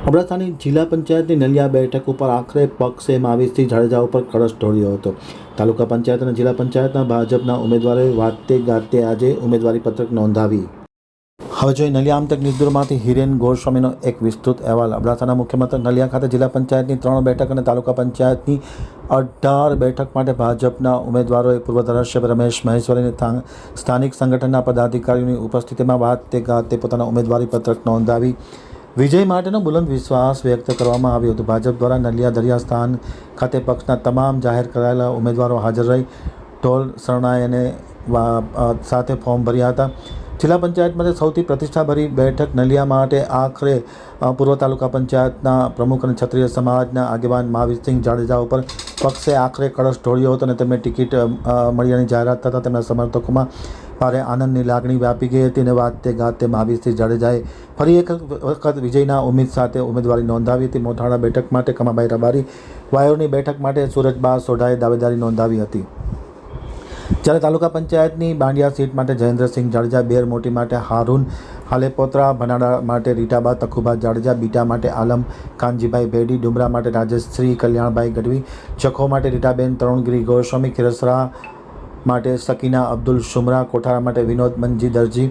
અબડાસાની જિલ્લા પંચાયતની નલિયા બેઠક ઉપર આખરે પક્ષે માવીસિંહ જાડેજા ઉપર કળશ ઢોળ્યો હતો. તાલુકા પંચાયત અને જિલ્લા પંચાયતના ભાજપના ઉમેદવારોએ વાતે ગાતે આજે ઉમેદવારી પત્રક નોંધાવી. હવે જોઈએ નલિયા આમતક નિર્દૂરમાંથી હિરેન ગોસ્વામીનો એક વિસ્તૃત અહેવાલ. અબડાસાના મુખ્ય મથક નલિયા ખાતે જિલ્લા પંચાયતની 3 બેઠક અને તાલુકા પંચાયતની 18 બેઠક માટે ભાજપના ઉમેદવારોએ પૂર્વ ધારાસભ્ય રમેશ મહેશ્વરીને સ્થાનિક સંગઠનના પદાધિકારીઓની ઉપસ્થિતિમાં વાતે ગાતે પોતાના ઉમેદવારી પત્રક નોંધાવી વિજય માટેનો બુલંદ વિશ્વાસ વ્યક્ત કરવામાં આવ્યો હતો. ભાજપ દ્વારા નલિયા દરિયા સ્થાન ખાતે પક્ષના તમામ જાહેર કરાયેલા ઉમેદવારો હાજર રહી ઢોલ શરણાઈ અને સાથે ફોર્મ ભર્યા હતા. જિલ્લા પંચાયતમાં સૌથી પ્રતિષ્ઠાભરી બેઠક નલિયા માટે આખરે પૂર્વ તાલુકા પંચાયતના પ્રમુખ અને ક્ષત્રિય સમાજના આગેવાન માવીસિંહ જાડેજા ઉપર પક્ષે આખરે કળશ ઢોળ્યો હતો અને તેમને ટિકિટ મળ્યાની જાહેરાત થતાં તેમના સમર્થકોમાં ભારે આનંદની લાગણી વ્યાપી ગઈ હતી અને વાતે ગાતે માવીસિંહ જાડેજાએ ફરી એક વખત વિજયના ઉમ્મીદ સાથે ઉમેદવારી નોંધાવી હતી. મોથાળા બેઠક માટે કમાભાઈ રબારી, વાયોરની બેઠક માટે સુરજબા સોઢાએ દાવેદારી નોંધાવી હતી. જ્યારે તાલુકા પંચાયતની બાંડિયા સીટ માટે જયેન્દ્રસિંહ જાડેજા, બેર મોટી માટે હારૂન હાલેપોત્રા, ભનાડા માટે રીટાબા તખુભા જાડેજા, બીટા માટે આલમ કાનજીભાઈ ભેડી, ડુમરા માટે રાજેશ્રી કલ્યાણભાઈ ગઢવી, જખો માટે રીટાબેન તરુણગીરી ગોસ્વામી, ખીરસરા માટે સકીના અબ્દુલ શુમરા, કોઠારા માટે વિનોદ મંજી દરજી,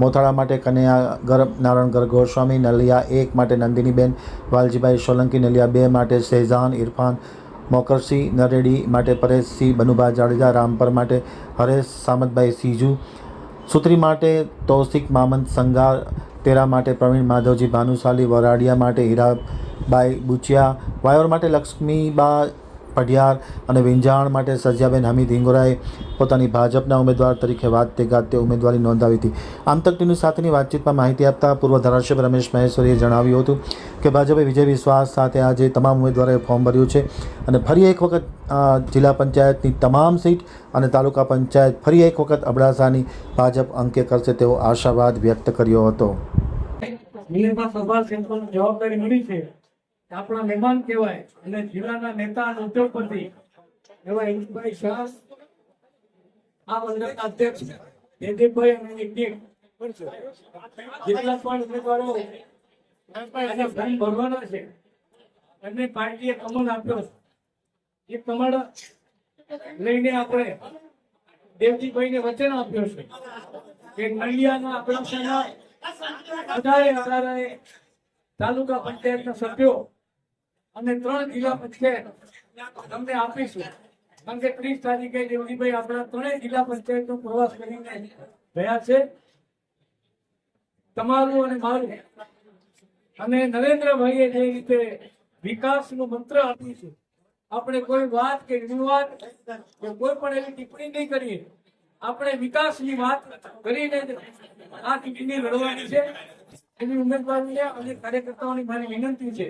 મોથાળા માટે કનૈયાગર નારણગર ગોસ્વામી, નલિયા 1 માટે નંદિનીબેન વાલજીભાઈ સોલંકી, નલિયા 2 માટે શહેજાન ઇરફાન મોકરસિંહ, નરેડી માટે પરેશસિંહ બનુભા જાડેજા, રામપર માટે હરેશ સામતભાઈ સીજુ, સુત્રી માટે તૌસિક મામંત સંગાર, તેરા માટે પ્રવીણ માધવજી ભાનુશાલી, વરાડિયા માટે હીરાબાઈ બુચિયા, વાયોર માટે લક્ષ્મીબા પઢિયાર અને વિંજાણ માટે સજ્જાબેન હમીદ હિંગોરાએ પોતાની ભાજપના ઉમેદવાર તરીકે વાતે ગાતે ઉમેદવારી નોંધાવી હતી. આમતક ટીવી સાથેની વાતચીતમાં માહિતી આપતા પૂર્વ ધારાસભ્ય રમેશ મહેશ્વરીએ જણાવ્યું હતું કે ભાજપે વિજય વિશ્વાસ સાથે આજે તમામ ઉમેદવારોએ ફોર્મ ભર્યું છે અને ફરી એક વખત જિલ્લા પંચાયતની તમામ સીટ અને તાલુકા પંચાયત ફરી એક વખત અબડાસાની ભાજપ અંકે કરશે તેવો આશાવાદ વ્યક્ત કર્યો હતો. જવાબદારી મળી છે આપણા મહેમાન કહેવાય અને જિલ્લાના નેતા અને ઉદ્યોગપતિ એવા હિંમતભાઈ શાહ, આ મંડળના અધ્યક્ષ જયદીપભાઈ અને એની ટીમ જેટલા પણ ઉમેદવારો ફોર્મ ભરવાના છે એમને પાર્ટીએ કમળ આપ્યો. એ કમળ લઈને આપણે દેવજીભાઈને વચન આપ્યો છે કે નલિયાના અબડાસાના બધાએ તાલુકા પંચાયતના સભ્યો અને 3 જિલ્લા પંચાયત અમને આપીશું. કારણ કે 30 તારીખે દેવજીભાઈ આપણા 3 જિલ્લા પંચાયતનો પ્રવાસ કરીને ગયા છે. તમારું અને મારું અને નરેન્દ્રભાઈએ જે રીતે વિકાસનું મંત્ર આપ્યું છે, આપણે કોઈ વાત કે વિવાદ કે કોઈ પણ એવી ટિપ્પણી નહીં કરીએ. આપણે વિકાસની વાત કરીને આ ચૂંટણી લડવાની છે. એવી ઉમેદવારોને અને કાર્યકર્તાઓની મારી વિનંતી છે